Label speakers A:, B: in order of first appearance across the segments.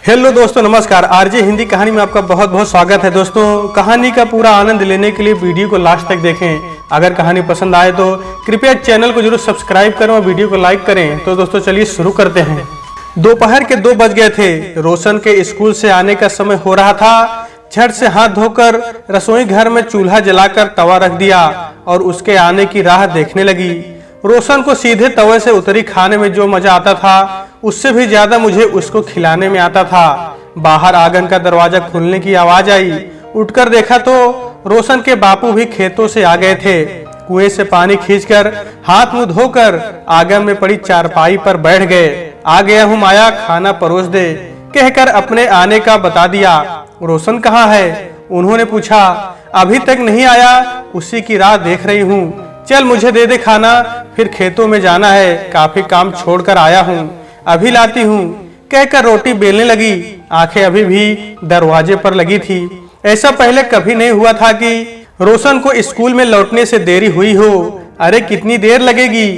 A: Hello दोस्तों, नमस्कार। RJ Hindi कहानी में आपका बहुत बहुत स्वागत है। दोस्तों, कहानी का पूरा आनंद लेने के लिए वीडियो को लास्ट तक देखें। अगर कहानी पसंद आए तो कृपया चैनल को जरूर सब्सक्राइब करें और वीडियो को लाइक करें। तो दोस्तों चलिए शुरू करते हैं। दोपहर के 2 बज गए थे। रोशन के स्कूल से आने का समय हो रहा था। झट से हाथ धोकर रसोई घर में चूल्हा जलाकर तवा रख दिया और उसके आने की राह देखने लगी। रोशन को सीधे तवे से उतरी खाने में जो मजा आता था, उससे भी ज्यादा मुझे उसको खिलाने में आता था। बाहर आंगन का दरवाजा खुलने की आवाज आई। उठकर देखा तो रोशन के बापू भी खेतों से आ गए थे। कुएं से पानी खींचकर हाथ मुंह धोकर आंगन में पड़ी चारपाई पर बैठ गए। आ गया हूँ माया, खाना परोस दे, कहकर अपने आने का बता दिया। रोशन कहाँ है? उन्होंने पूछा। अभी तक नहीं आया, उसी की राह देख रही हूँ। चल मुझे दे दे खाना, फिर खेतों में जाना है। काफी काम छोड़कर आया हूँ, अभी लाती हूँ, कहकर रोटी बेलने लगी। आंखें अभी भी दरवाजे पर लगी थी। ऐसा पहले कभी नहीं हुआ था कि रोशन को स्कूल में लौटने से देरी हुई हो। अरे कितनी देर लगेगी?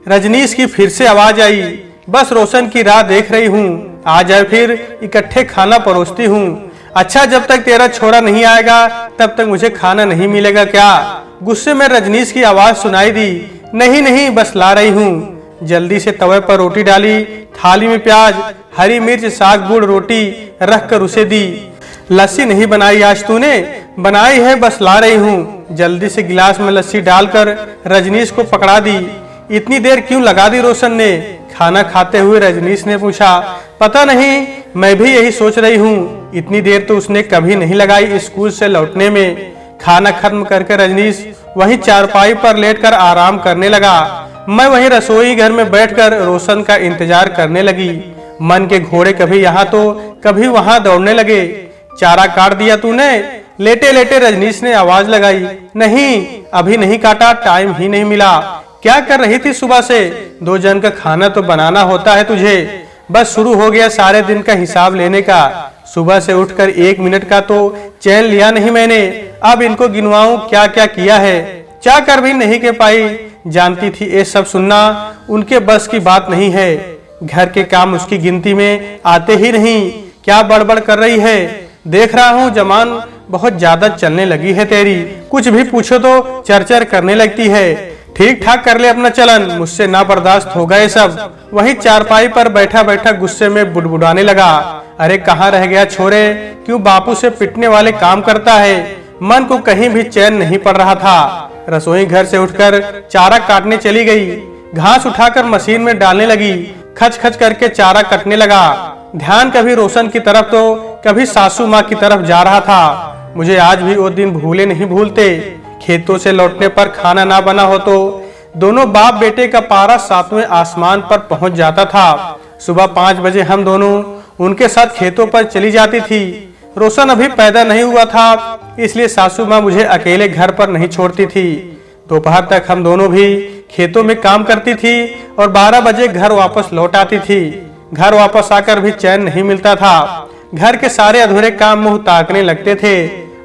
A: रजनीश की फिर से आवाज आई। बस रोशन की राह देख रही हूँ, आ जाए फिर इकट्ठे खाना परोसती हूँ। अच्छा, जब तक तेरा छोरा नहीं आएगा तब तक मुझे खाना नहीं मिलेगा क्या? गुस्से में रजनीश की आवाज सुनाई दी। नहीं नहीं, बस ला रही हूँ। जल्दी से तवे पर रोटी डाली। थाली में प्याज, हरी मिर्च, साग गुड़ रोटी रख कर उसे दी। लस्सी नहीं बनाई आज तूने? बनाई है, बस ला रही हूँ। जल्दी से गिलास में लस्सी डालकर रजनीश को पकड़ा दी। इतनी देर क्यों लगा दी रोशन ने? खाना खाते हुए रजनीश ने पूछा। पता नहीं, मैं भी यही सोच रही हूँ। इतनी देर तो उसने कभी नहीं लगाई स्कूल से लौटने में। खाना खत्म करके रजनीश वहीं चारपाई पर लेटकर आराम करने लगा। मैं वहीं रसोई घर में बैठकर रोशन का इंतजार करने लगी। मन के घोड़े कभी यहाँ तो कभी वहां दौड़ने लगे। चारा काट दिया तूने? लेटे लेटे रजनीश ने आवाज लगाई। नहीं, अभी नहीं काटा, टाइम ही नहीं मिला। क्या कर रही थी सुबह से? 2 जन का खाना तो बनाना होता है तुझे। बस शुरू हो गया सारे दिन का हिसाब लेने का। सुबह से उठकर 1 मिनट का तो चैन लिया नहीं मैंने। अब इनको गिनवाऊं क्या क्या किया है। चाह कर भी नहीं के पाई। जानती थी ये सब सुनना उनके बस की बात नहीं है। घर के काम उसकी गिनती में आते ही नहीं। क्या बड़बड़ कर रही है? देख रहा हूँ जमान बहुत ज्यादा चलने लगी है तेरी। कुछ भी पूछो तो चरचर करने लगती है। ठीक ठाक कर ले अपना चलन, मुझसे ना बर्दाश्त होगा ये सब। वहीं चारपाई पर बैठा बैठा गुस्से में बुड़बुड़ाने लगा। अरे कहाँ रह गया छोरे? क्यों बापू से पिटने वाले काम करता है? मन को कहीं भी चैन नहीं पड़ रहा था। रसोई घर से उठकर चारा काटने चली गई। घास उठाकर मशीन में डालने लगी। खच खच करके चारा कटने लगा। ध्यान कभी रोशन की तरफ तो कभी सासू माँ की तरफ जा रहा था। मुझे आज भी वो दिन भूले नहीं भूलते। खेतों से लौटने पर खाना ना बना हो तो दोनों बाप बेटे का पारा 7वें आसमान पर पहुंच जाता था। सुबह 5 बजे हम दोनों उनके साथ खेतों पर चली जाती थी। रोशन अभी पैदा नहीं हुआ था, इसलिए सासू माँ मुझे अकेले घर पर नहीं छोड़ती थी। दोपहर तक हम दोनों भी खेतों में काम करती थी और 12 बजे घर वापस लौट आती थी। घर वापस आकर भी चैन नहीं मिलता था। घर के सारे अधूरे काम मुंह ताकने लगते थे।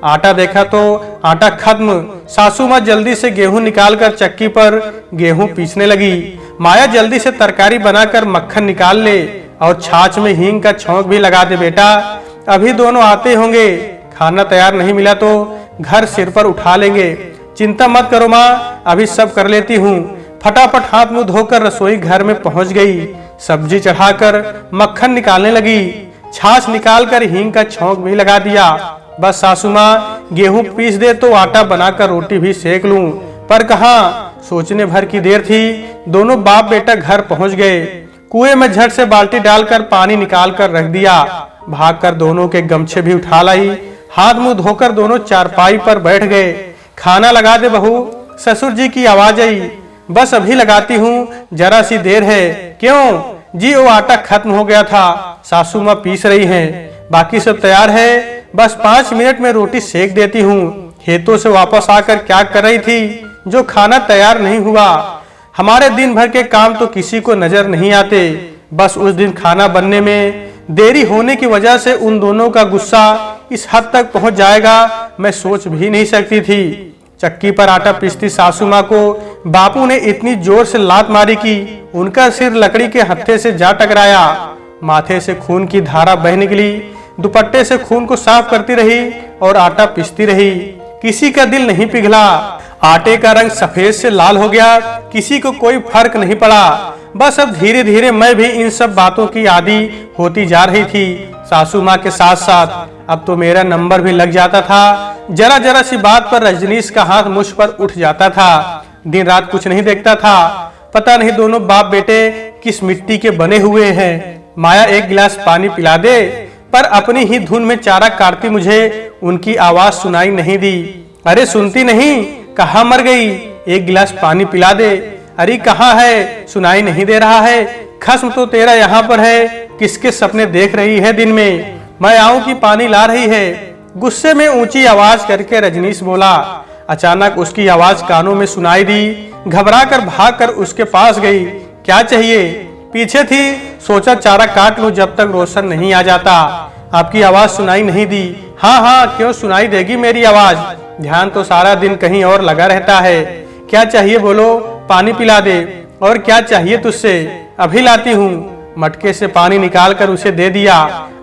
A: आटा देखा तो आटा खत्म। सासू माँ जल्दी से गेहूं निकालकर चक्की पर गेहूं पीसने लगी। माया जल्दी से तरकारी बनाकर मक्खन निकाल ले और छाछ में हींग का छौंक भी लगा दे बेटा, अभी दोनों आते होंगे। खाना तैयार नहीं मिला तो घर सिर पर उठा लेंगे। चिंता मत करो माँ, अभी सब कर लेती हूँ। फटाफट हाथ मुंह धोकर रसोई घर में पहुंच गई। सब्जी चढ़ाकर मक्खन निकालने लगी। छाछ निकालकर हींग का छौंक भी लगा दिया। बस सासू माँ गेहूं पीस दे तो आटा बनाकर रोटी भी सेक लूं। पर कहाँ, सोचने भर की देर थी। दोनों बाप बेटा घर पहुंच गए। कुएं में झट से बाल्टी डालकर पानी निकाल कर रख दिया। भागकर दोनों के गमछे भी उठा लाई। हाथ मुंह धोकर दोनों चारपाई पर बैठ गए। खाना लगा दे बहू, ससुर जी की आवाज आई। बस अभी लगाती हूँ, जरा सी देर है। क्यों जी? वो आटा खत्म हो गया था, सासू माँ पीस रही हैं। बाकी सब तैयार है, बस 5 मिनट में रोटी सेक देती हूँ। खेतों से वापस आकर क्या कर रही थी जो खाना तैयार नहीं हुआ? हमारे दिन भर के काम तो किसी को नजर नहीं आते। बस उस दिन खाना बनने में देरी होने की वजह से उन दोनों का गुस्सा इस हद तक पहुंच जाएगा, मैं सोच भी नहीं सकती थी। चक्की पर आटा पीसती सासू माँ को बापू ने इतनी जोर से लात मारी कि उनका सिर लकड़ी के हत्थे से जा टकराया। माथे से खून की धारा बह निकली। दुपट्टे से खून को साफ करती रही और आटा पीसती रही। किसी का दिल नहीं पिघला। आटे का रंग सफेद से लाल हो गया। किसी को कोई फर्क नहीं पड़ा। बस अब धीरे धीरे मैं भी इन सब बातों की आदी होती जा रही थी। सासू माँ के साथ साथ अब तो मेरा नंबर भी लग जाता था। जरा जरा सी बात पर रजनीश का हाथ मुझ पर उठ जाता था। दिन रात कुछ नहीं देखता था। पता नहीं दोनों बाप बेटे किस मिट्टी के बने हुए हैं। माया एक गिलास पानी पिला दे, पर अपनी ही धुन में चारा काटती मुझे उनकी आवाज सुनाई नहीं दी। अरे सुनती नहीं, कहाँ मर गई? एक गिलास पानी पिला दे। अरे कहाँ है? सुनाई नहीं दे रहा है। खस्म तो तेरा यहाँ पर है। किसके सपने देख रही है दिन में? मैं आऊं कि पानी ला रही है? गुस्से में ऊंची आवाज करके रजनीश बोला। अचानक उसकी आवाज कानों में सुनाई दी। घबरा कर भाग कर उसके पास गई। क्या चाहिए? पीछे थी, सोचा चारा काट लूं जब तक रोशन नहीं आ जाता। आपकी आवाज सुनाई नहीं दी। हाँ हाँ, क्यों सुनाई देगी मेरी आवाज? ध्यान तो सारा दिन कहीं और लगा रहता है। क्या चाहिए बोलो, पानी पिला दे। और क्या चाहिए तुझसे? अभी लाती हूँ। मटके से पानी निकाल कर उसे दे दिया।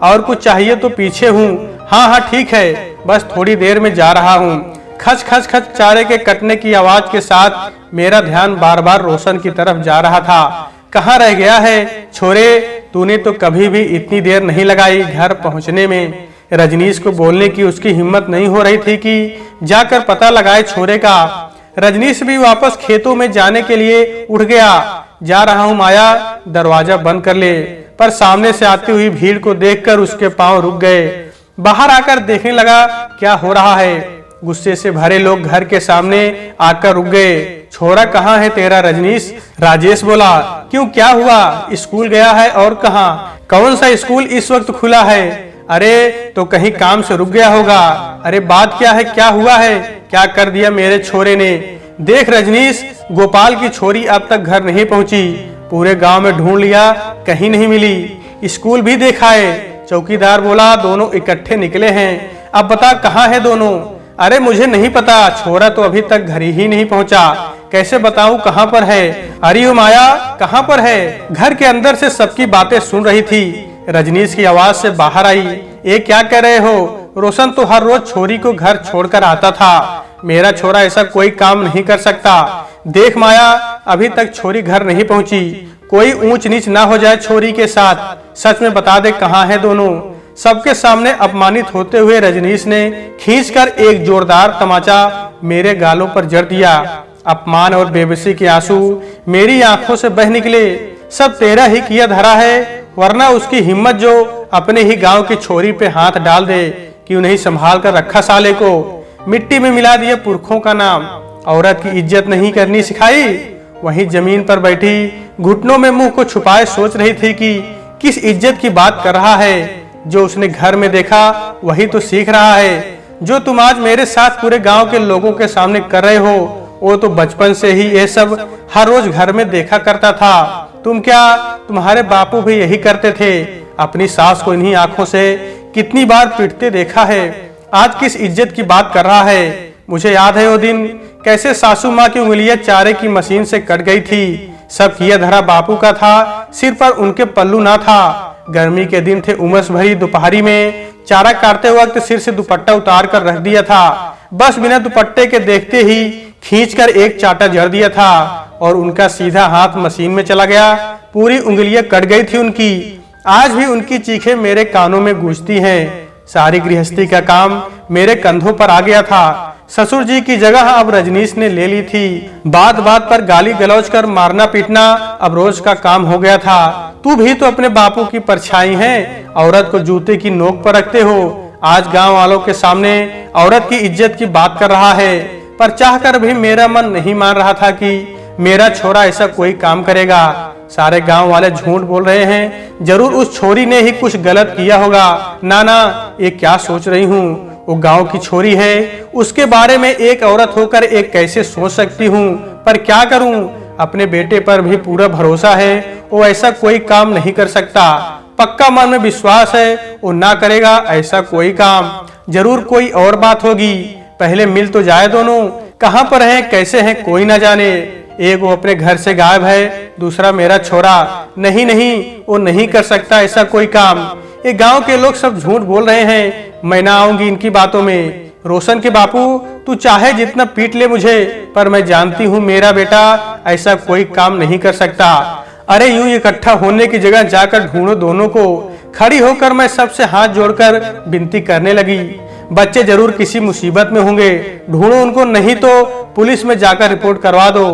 A: और कुछ चाहिए तो पीछे हूँ। हाँ हाँ ठीक है, बस थोड़ी देर में जा रहा हूँ। खच खच खच चारे के कटने की आवाज के साथ मेरा ध्यान बार बार रोशन की तरफ जा रहा था। कहाँ रह गया है छोरे? तूने तो कभी भी इतनी देर नहीं लगाई घर पहुंचने में। रजनीश को बोलने की उसकी हिम्मत नहीं हो रही थी कि जाकर पता लगाए छोरे का। रजनीश भी वापस खेतों में जाने के लिए उठ गया। जा रहा हूँ माया, दरवाजा बंद कर ले। पर सामने से आती हुई भीड़ को देखकर उसके पांव रुक गए। बाहर आकर देखने लगा क्या हो रहा है। गुस्से से भरे लोग घर के सामने आकर रुक गए। छोरा कहाँ है तेरा रजनीश? राजेश बोला। क्यों, क्या हुआ? स्कूल गया है और कहाँ? कौन सा स्कूल इस वक्त खुला है? अरे तो कहीं काम से रुक गया होगा। अरे बात क्या है, क्या हुआ है? क्या कर दिया मेरे छोरे ने? देख रजनीश, गोपाल की छोरी अब तक घर नहीं पहुंची। पूरे गांव में ढूंढ लिया, कहीं नहीं मिली। स्कूल भी देखा है। चौकीदार बोला दोनों इकट्ठे निकले हैं। अब बता कहाँ है दोनों? अरे मुझे नहीं पता, छोरा तो अभी तक घर ही नहीं पहुंचा। कैसे बताऊं कहाँ पर है? अरे ओ माया, कहाँ पर है? घर के अंदर से सबकी बातें सुन रही थी। रजनीश की आवाज से बाहर आई। ये क्या कह रहे हो? रोशन तो हर रोज छोरी को घर छोड़कर आता था। मेरा छोरा ऐसा कोई काम नहीं कर सकता। देख माया, अभी तक छोरी घर नहीं पहुंची। कोई ऊंच नीच ना हो जाए छोरी के साथ। सच में बता दे कहाँ है दोनों। सबके सामने अपमानित होते हुए रजनीश ने खींचकर एक जोरदार तमाचा मेरे गालों पर जड़ दिया। अपमान और बेबसी के आंसू मेरी आंखों से बह निकले। सब तेरा ही किया धरा है, वरना उसकी हिम्मत जो अपने ही गांव की छोरी पे हाथ डाल दे। क्यों नहीं संभाल कर रखा साले को? मिट्टी में मिला दिया पुरखों का नाम। औरत की इज्जत नहीं करनी सिखाई। वहीं जमीन पर बैठी घुटनों में मुंह को छुपाए सोच रही थी कि किस इज्जत की बात कर रहा है। जो उसने घर में देखा वही तो सीख रहा है। जो तुम आज मेरे साथ पूरे गांव के लोगों के सामने कर रहे हो, वो तो बचपन से ही ये सब हर रोज घर में देखा करता था। तुम क्या, तुम्हारे बापू भी यही करते थे। अपनी सास को इन्हीं आंखों से कितनी बार पीटते देखा है। आज किस इज्जत की बात कर रहा है? मुझे याद है वो दिन कैसे सासू माँ की उंगलियां चारे की मशीन से कट गई थी। सब किया धरा बापू का था, सिर पर उनके पल्लू ना था। गर्मी के दिन थे, उमस भरी दोपहरी में चारा काटते वक्त सिर से दुपट्टा उतार कर रख दिया था। बस बिना दुपट्टे के देखते ही खींचकर एक चाटा जड़ दिया था और उनका सीधा हाथ मशीन में चला गया। पूरी उंगलियां कट गई थी उनकी। आज भी उनकी चीखें मेरे कानों में गूंजती हैं। सारी गृहस्थी का काम मेरे कंधों पर आ गया था। ससुर जी की जगह अब रजनीश ने ले ली थी। बात बात पर गाली गलौज कर मारना पीटना अब रोज का काम हो गया था। तू भी तो अपने बापू की परछाई है। औरत को जूते की नोक पर रखते हो। आज गांव वालों के सामने औरत की इज्जत की बात कर रहा है। पर चाहकर भी मेरा मन नहीं मान रहा था कि मेरा छोरा ऐसा कोई काम करेगा। सारे गांव वाले झूठ बोल रहे हैं। जरूर उस छोरी ने ही कुछ गलत किया होगा। ना ना, ये क्या सोच रही हूँ? वो गांव की छोरी है, उसके बारे में एक औरत होकर एक कैसे सोच सकती हूँ। पर क्या करूँ, अपने बेटे पर भी पूरा भरोसा है। वो ऐसा कोई काम नहीं कर सकता। पक्का मन में विश्वास है वो ना करेगा ऐसा कोई काम। जरूर कोई और बात होगी। पहले मिल तो जाए दोनों। कहाँ पर हैं, कैसे हैं, कोई ना जाने। एक वो अपने घर से गायब है, दूसरा मेरा छोरा। नहीं नहीं, वो नहीं कर सकता ऐसा कोई काम। ये गांव के लोग सब झूठ बोल रहे हैं, मैं ना आऊंगी इनकी बातों में। रोशन के बापू, तू चाहे जितना पीट ले मुझे, पर मैं जानती हूँ मेरा बेटा ऐसा कोई काम नहीं कर सकता। अरे यूं इकट्ठा होने की जगह जाकर ढूंढो दोनों को। खड़ी होकर मैं सबसे हाथ जोड़कर विनती करने लगी। बच्चे जरूर किसी मुसीबत में होंगे, ढूंढो उनको, नहीं तो पुलिस में जाकर रिपोर्ट करवा दो,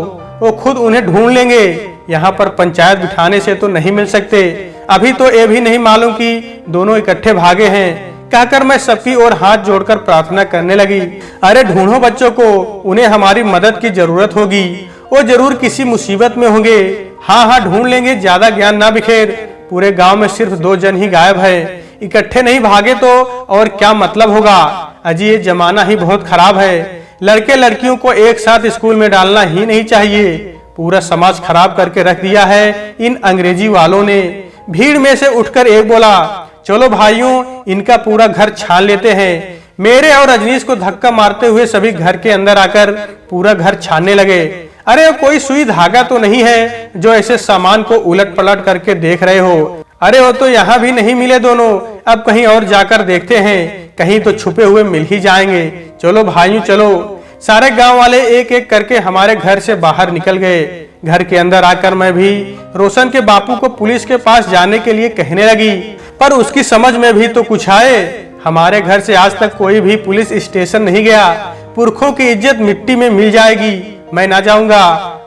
A: वो खुद उन्हें ढूंढ लेंगे। यहाँ पर पंचायत बिठाने से तो नहीं मिल सकते। अभी तो ये भी नहीं मालूम कि दोनों इकट्ठे भागे हैं। कहकर मैं सबकी ओर हाथ जोड़कर प्रार्थना करने लगी। अरे ढूंढो बच्चों को, उन्हें हमारी मदद की जरूरत होगी, वो जरूर किसी मुसीबत में होंगे। हाँ हाँ ढूंढ लेंगे, ज्यादा ज्ञान ना बिखेर। पूरे गांव में सिर्फ 2 जन ही गायब है, इकट्ठे नहीं भागे तो और क्या मतलब होगा। अजी ये जमाना ही बहुत खराब है, लड़के लड़कियों को एक साथ स्कूल में डालना ही नहीं चाहिए। पूरा समाज खराब करके रख दिया है इन अंग्रेजी वालों ने। भीड़ में से उठकर एक बोला, चलो भाइयों इनका पूरा घर छान लेते हैं। मेरे और रजनीश को धक्का मारते हुए सभी घर के अंदर आकर पूरा घर छानने लगे। अरे कोई सुई धागा तो नहीं है जो ऐसे सामान को उलट पलट करके देख रहे हो। अरे वो तो यहाँ भी नहीं मिले दोनों, अब कहीं और जाकर देखते हैं, कहीं तो छुपे हुए मिल ही जाएंगे। चलो भाइयों चलो। सारे गांव वाले एक एक करके हमारे घर से बाहर निकल गए। घर के अंदर आकर मैं भी रोशन के बापू को पुलिस के पास जाने के लिए कहने लगी, पर उसकी समझ में भी तो कुछ आए। हमारे घर से आज तक कोई भी पुलिस स्टेशन नहीं गया, पुरखों की इज्जत मिट्टी में मिल जाएगी, मैं ना जाऊंगा।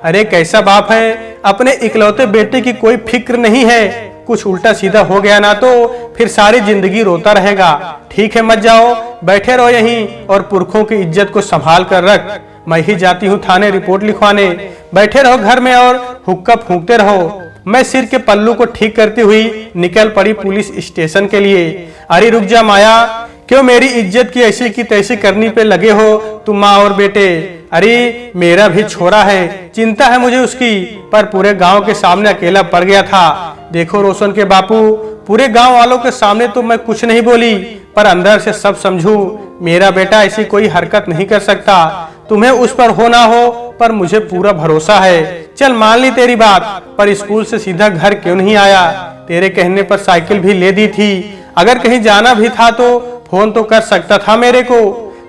A: अरे कैसा बाप है, अपने इकलौते बेटे की कोई फिक्र नहीं है। कुछ उल्टा सीधा हो गया ना तो फिर सारी जिंदगी रोता रहेगा। ठीक है मत जाओ, बैठे रहो यहीं और पुरखों की इज्जत को संभाल कर रख। मैं ही जाती हूँ थाने रिपोर्ट लिखवाने, बैठे रहो घर में और हुक्का फूंकते रहो। मैं सिर के पल्लू को ठीक करती हुई निकल पड़ी पुलिस स्टेशन के लिए। अरे रुक जा माया, क्यों मेरी इज्जत की ऐसी की तैसी करनी पे लगे हो तुम माँ और बेटे। अरे मेरा भी छोरा है, चिंता है मुझे उसकी, पर पूरे गांव के सामने अकेला पड़ गया था। देखो रोशन के बापू, पूरे गांव वालों के सामने तो मैं कुछ नहीं बोली, पर अंदर से सब समझू मेरा बेटा ऐसी कोई हरकत नहीं कर सकता। तुम्हें उस पर हो ना हो, पर मुझे पूरा भरोसा है। चल मान ली तेरी बात, पर स्कूल से सीधा घर क्यों नहीं आया? तेरे कहने पर साइकिल भी ले दी थी, अगर कहीं जाना भी था तो फोन तो कर सकता था मेरे को।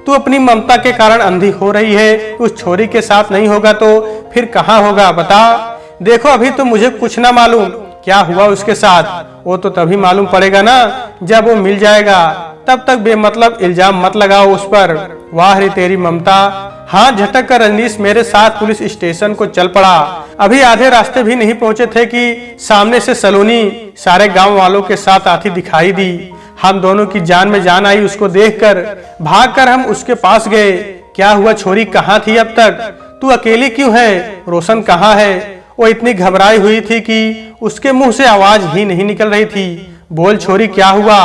A: तू अपनी ममता के कारण अंधी हो रही है, उस छोरी के साथ नहीं होगा तो फिर कहाँ होगा बता। देखो अभी तो मुझे कुछ ना मालूम क्या हुआ उसके साथ, वो तो तभी मालूम पड़ेगा ना जब वो मिल जाएगा। तब तक बेमतलब इल्जाम मत लगाओ उस पर। वाह रे तेरी ममता। हाँ झटक कर रजनीश मेरे साथ पुलिस स्टेशन को चल पड़ा। अभी आधे रास्ते भी नहीं पहुंचे थे कि सामने से सलोनी सारे गांव वालों के साथ आती दिखाई दी। हम दोनों की जान में जान आई उसको देखकर। भागकर हम उसके पास गए। क्या हुआ छोरी, कहाँ थी अब तक? तू अकेली क्यों है? रोशन कहाँ है? वो इतनी घबराई हुई थी कि उसके मुंह से आवाज ही नहीं निकल रही थी। बोल छोरी क्या हुआ?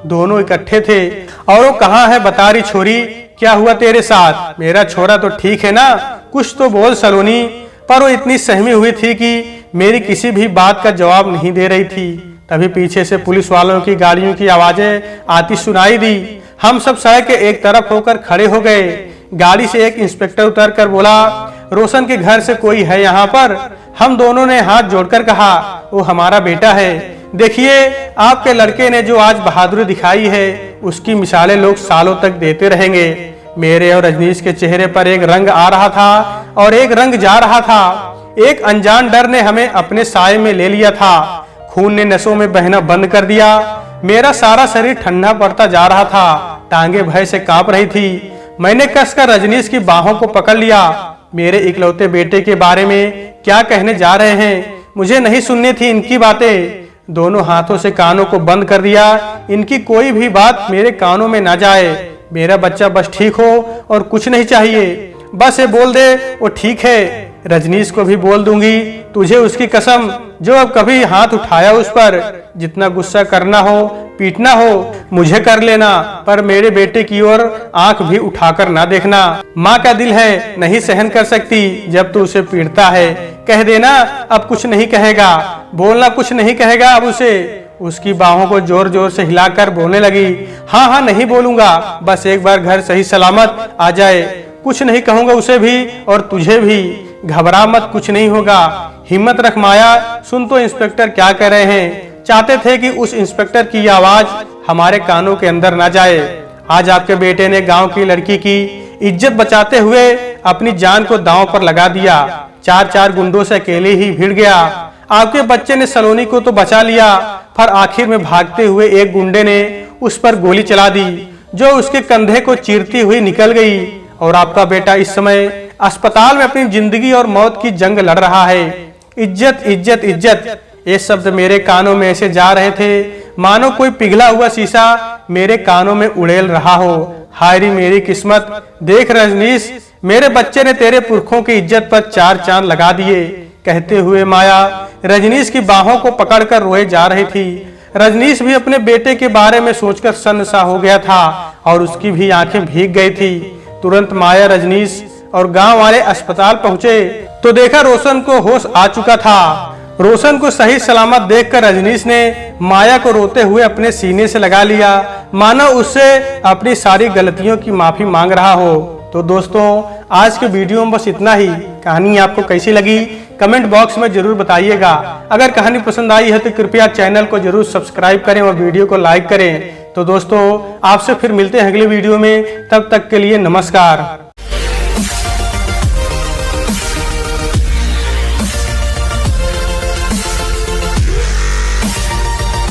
A: दोनों इकट्ठे थे। और वो कहाँ है बता रही छोरी, क्या हुआ तेरे साथ? मेरा छोरा तो ठीक है ना, कुछ तो बोल सलोनी। पर वो इतनी सहमी हुई थी कि मेरी किसी भी बात का जवाब नहीं दे रही थी। तभी पीछे से पुलिस वालों की गाड़ियों की आवाजें आती सुनाई दी। हम सब सड़क के एक तरफ होकर खड़े हो गए। गाड़ी से एक इंस्पेक्टर उतर कर बोला, रोशन के घर से कोई है यहाँ पर? हम दोनों ने हाथ जोड़कर कहा, वो हमारा बेटा है। देखिए आपके लड़के ने जो आज बहादुरी दिखाई है, उसकी मिसालें लोग सालों तक देते रहेंगे। मेरे और रजनीश के चेहरे पर एक रंग आ रहा था और एक रंग जा रहा था। एक अनजान डर ने हमें अपने साए में ले लिया था। खून ने नसों में बहना बंद कर दिया। मेरा सारा शरीर ठंडा पड़ता जा रहा था, टांगे भय से कांप रही थी। मैंने कसकर रजनीश की बाहों को पकड़ लिया। मेरे इकलौते बेटे के बारे में क्या कहने जा रहे हैं? मुझे नहीं सुननी थी इनकी बातें। दोनों हाथों से कानों को बंद कर दिया। इनकी कोई भी बात मेरे कानों में ना जाए। मेरा बच्चा बस ठीक हो और कुछ नहीं चाहिए। बस ये बोल दे वो ठीक है। रजनीश को भी बोल दूंगी, तुझे उसकी कसम, जो अब कभी हाथ उठाया उस पर, जितना गुस्सा करना हो पीटना हो मुझे कर लेना, पर मेरे बेटे की ओर आंख भी उठाकर ना देखना। माँ का दिल है, नहीं सहन कर सकती जब तू उसे पीटता है। कह देना अब कुछ नहीं कहेगा, बोलना कुछ नहीं कहेगा अब उसे। उसकी बाहों को जोर जोर से हिलाकर बोलने लगी, हाँ हाँ नहीं बोलूंगा, बस एक बार घर सही सलामत आ जाए। कुछ नहीं कहूंगा उसे भी और तुझे भी। घबरा मत, कुछ नहीं होगा, हिम्मत रख माया, सुन तो इंस्पेक्टर क्या कह रहे हैं। चाहते थे कि उस इंस्पेक्टर की आवाज हमारे कानों के अंदर ना जाए। आज आपके बेटे ने गांव की लड़की की इज्जत बचाते हुए अपनी जान को दांव पर लगा दिया। चार गुंडों से अकेले ही भिड़ गया। आपके बच्चे ने सलोनी को तो बचा लिया, पर आखिर में भागते हुए एक गुंडे ने उस पर गोली चला दी, जो उसके कंधे को चीरती हुई निकल गई। और आपका बेटा इस समय अस्पताल में अपनी जिंदगी और मौत की जंग लड़ रहा है। इज्जत इज्जत इज्जत, ये शब्द मेरे कानों में ऐसे जा रहे थे मानो कोई पिघला हुआ शीशा मेरे कानों में उड़ेल रहा हो। हाय रे मेरी किस्मत, देख रजनीश, मेरे बच्चे ने तेरे पुरखों की इज्जत पर 4 चांद लगा दिए। कहते हुए माया रजनीश की बाहों को पकड़कर रोए जा रही थी। रजनीश भी अपने बेटे के बारे में सोचकर सन्न-सा हो गया था और उसकी भी आंखें भीग गई थी। तुरंत माया, रजनीश और गांव वाले अस्पताल पहुंचे तो देखा रोशन को होश आ चुका था। रोशन को सही सलामत देखकर रजनीश ने माया को रोते हुए अपने सीने से लगा लिया, मानो उससे अपनी सारी गलतियों की माफी मांग रहा हो। तो दोस्तों, आज के वीडियो में बस इतना ही। कहानी आपको कैसी लगी कमेंट बॉक्स में जरूर बताइएगा। अगर कहानी पसंद आई है तो कृपया चैनल को जरूर सब्सक्राइब करें और वीडियो को लाइक करें। तो दोस्तों, आपसे फिर मिलते हैं अगले वीडियो में, तब तक के लिए नमस्कार।